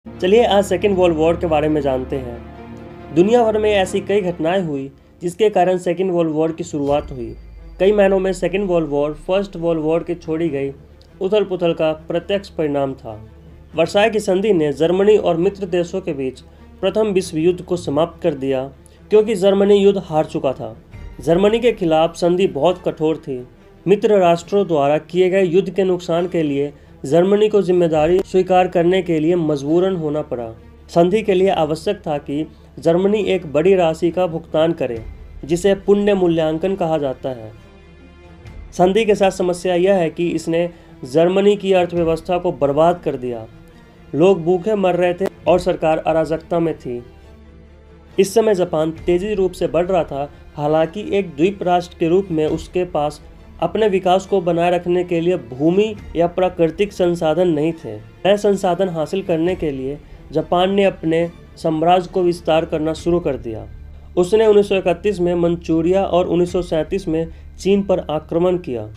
चलिए आज second world war के बारे में जानते हैं। दुनिया भर में ऐसी कई घटनाएं हुई जिसके कारण सेकेंड वर्ल्ड वॉर की शुरुआत हुई। कई मायनों में second world war first world war की छोड़ी गई उथल पुथल का प्रत्यक्ष परिणाम था। वर्साई की संधि ने जर्मनी और मित्र देशों के बीच प्रथम विश्व युद्ध को समाप्त कर दिया, क्योंकि जर्मनी युद्ध हार चुका था। जर्मनी के खिलाफ संधि बहुत कठोर थी। मित्र राष्ट्रों द्वारा किए गए युद्ध के नुकसान के लिए जर्मनी को जिम्मेदारी स्वीकार करने के लिए मजबूरन होना पड़ा। संधि के लिए आवश्यक था कि जर्मनी एक बड़ी राशि का भुगतान करे, जिसे पुण्य मूल्यांकन कहा जाता है। संधि के साथ समस्या यह है कि इसने जर्मनी की अर्थव्यवस्था को बर्बाद कर दिया। लोग भूखे मर रहे थे और सरकार अराजकता में थी। इस समय जापान तेजी रूप से बढ़ रहा था। हालांकि एक द्वीप राष्ट्र के रूप में उसके पास अपने विकास को बनाए रखने के लिए भूमि या प्राकृतिक संसाधन नहीं थे। नए संसाधन हासिल करने के लिए जापान ने अपने साम्राज्य को विस्तार करना शुरू कर दिया। उसने 1931 में मंचूरिया और 1937 में चीन पर आक्रमण किया।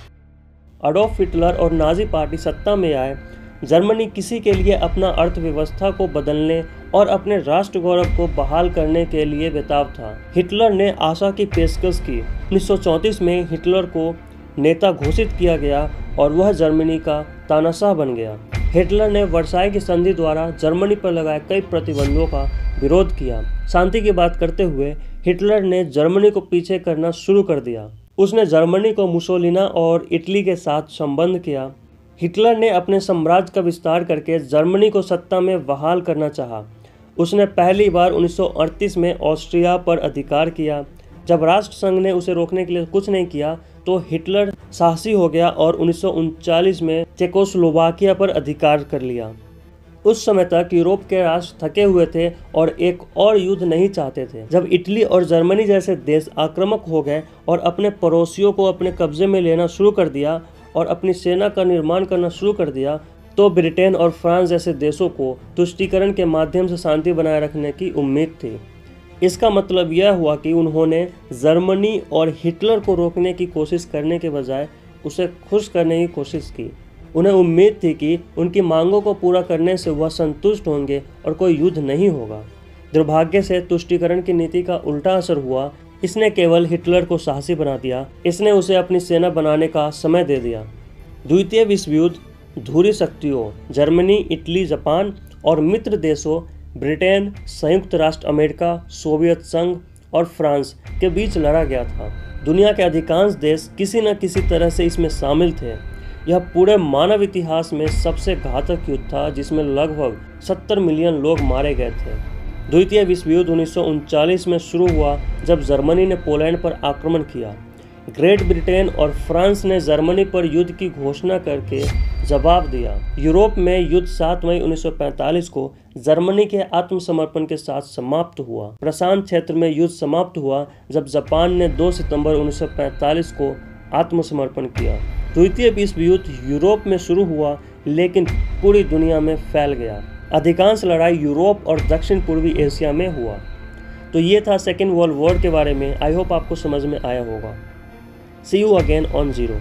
अडोल्फ हिटलर और नाजी पार्टी सत्ता में आए। जर्मनी किसी के लिए अपना अर्थव्यवस्था को बदलने और अपने राष्ट्र गौरव को बहाल करने के लिए बेताब था। हिटलर ने आशा की पेशकश की। 1934 में हिटलर को नेता घोषित किया गया और वह जर्मनी का तानाशाह बन गया। हिटलर ने वर्साई की संधि द्वारा जर्मनी पर लगाए कई प्रतिबंधों का विरोध किया। शांति की बात करते हुए हिटलर ने जर्मनी को पीछे करना शुरू कर दिया। उसने जर्मनी को मुसोलिनी और इटली के साथ संबंध किया। हिटलर ने अपने साम्राज्य का विस्तार करके जर्मनी को सत्ता में बहाल करना चाहा। उसने पहली बार 1938 में ऑस्ट्रिया पर अधिकार किया। जब राष्ट्र संघ ने उसे रोकने के लिए कुछ नहीं किया तो हिटलर साहसी हो गया और 1939 में चेकोस्लोवाकिया पर अधिकार कर लिया। उस समय तक यूरोप के राष्ट्र थके हुए थे और एक और युद्ध नहीं चाहते थे। जब इटली और जर्मनी जैसे देश आक्रामक हो गए और अपने पड़ोसियों को अपने कब्जे में लेना शुरू कर दिया और अपनी सेना का निर्माण करना शुरू कर दिया, तो ब्रिटेन और फ्रांस जैसे देशों को तुष्टीकरण के माध्यम से शांति बनाए रखने की उम्मीद थी। इसका मतलब यह हुआ कि उन्होंने जर्मनी और हिटलर को रोकने की कोशिश करने के बजाय उसे खुश करने की कोशिश की। उन्हें उम्मीद थी कि उनकी मांगों को पूरा करने से वह संतुष्ट होंगे और कोई युद्ध नहीं होगा। दुर्भाग्य से तुष्टीकरण की नीति का उल्टा असर हुआ। इसने केवल हिटलर को साहसी बना दिया। इसने उसे अपनी सेना बनाने का समय दे दिया। द्वितीय विश्व युद्ध धुरी शक्तियों जर्मनी, इटली, जापान और मित्र देशों ब्रिटेन, संयुक्त राष्ट्र अमेरिका, सोवियत संघ और फ्रांस के बीच लड़ा गया था। दुनिया के अधिकांश देश किसी न किसी तरह से इसमें शामिल थे। यह पूरे मानव इतिहास में सबसे घातक युद्ध था, जिसमें लगभग 70 मिलियन लोग मारे गए थे। द्वितीय विश्व युद्ध 1939 में शुरू हुआ जब जर्मनी ने पोलैंड पर आक्रमण किया। ग्रेट ब्रिटेन और फ्रांस ने जर्मनी पर युद्ध की घोषणा करके जवाब दिया। यूरोप में युद्ध 7 मई 1945 को जर्मनी के आत्मसमर्पण के साथ समाप्त हुआ। प्रशांत क्षेत्र में युद्ध समाप्त हुआ जब जापान ने 2 सितंबर 1945 को आत्मसमर्पण किया। द्वितीय विश्व युद्ध यूरोप में शुरू हुआ लेकिन पूरी दुनिया में फैल गया। अधिकांश लड़ाई यूरोप और दक्षिण पूर्वी एशिया में हुआ। तो ये था सेकेंड वर्ल्ड वॉर के बारे में। आई होप आपको समझ में आया होगा। See you again on Zero.